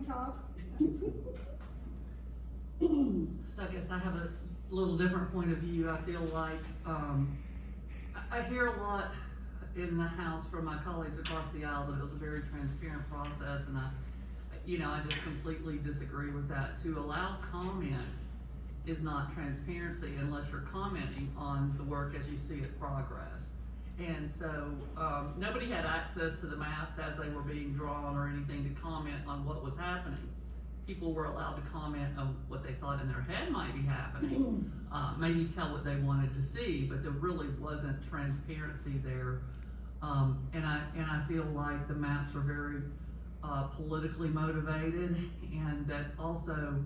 talk. So I guess I have a little different point of view. I feel like, I hear a lot in the House from my colleagues across the aisle that it was a very transparent process, and I just completely disagree with that. To allow comment is not transparency unless you're commenting on the work as you see it progress. And so, nobody had access to the maps as they were being drawn or anything to comment on what was happening. People were allowed to comment on what they thought in their head might be happening, maybe tell what they wanted to see, but there really wasn't transparency there. And I feel like the maps are very politically motivated, and that also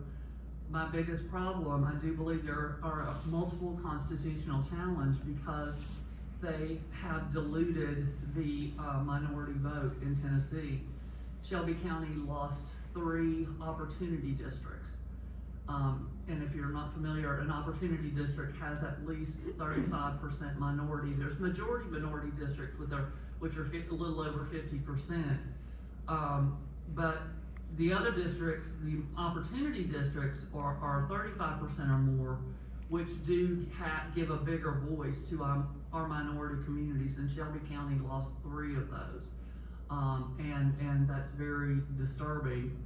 my biggest problem, I do believe there are a multiple constitutional challenge because they have diluted the minority vote in Tennessee. Shelby County lost 3 opportunity districts. And if you're not familiar, an opportunity district has at least 35% minority. There's majority minority districts which are a little over 50%. But the other districts, the opportunity districts are 35% or more, which do give a bigger voice to our minority communities, and Shelby County lost 3 of those. And that's very disturbing.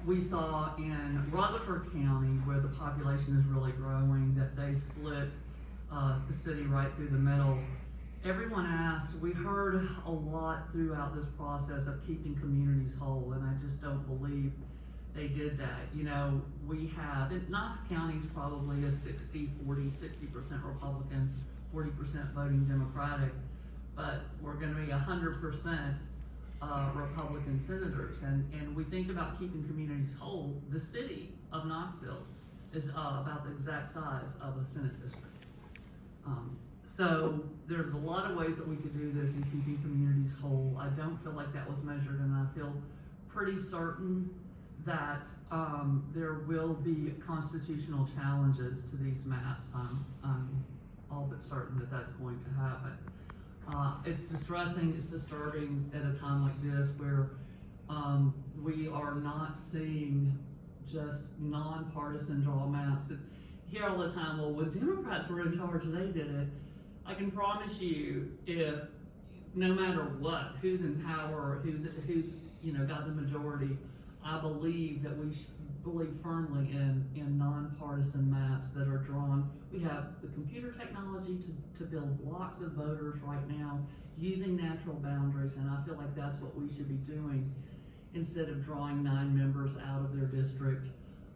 We saw in Rutherford County, where the population is really growing, that they split the city right through the middle. Everyone asked, we heard a lot throughout this process of keeping communities whole, and I just don't believe they did that. We have, in Knox County is probably a 60% Republican, 40% voting Democratic, but we're gonna be 100% Republican senators, and we think about keeping communities whole. The city of Knoxville is about the exact size of a Senate district. So there's a lot of ways that we could do this in keeping communities whole. I don't feel like that was measured, and I feel pretty certain that there will be constitutional challenges to these maps. I'm all but certain that that's going to happen. It's distressing, it's disturbing at a time like this where we are not seeing just nonpartisan draw maps. And hear all the time, well, when Democrats were in charge, they did it. I can promise you, if no matter what, who's in power, who's got the majority, I believe that we believe firmly in nonpartisan maps that are drawn. We have the computer technology to build blocks of voters right now using natural boundaries, and I feel like that's what we should be doing instead of drawing 9 members out of their district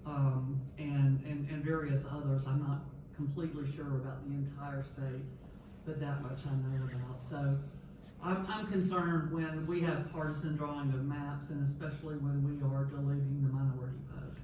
and various others. I'm not completely sure about the entire state, but that much I know about. So I'm concerned when we have partisan drawing of maps, and especially when we are diluting the minority vote.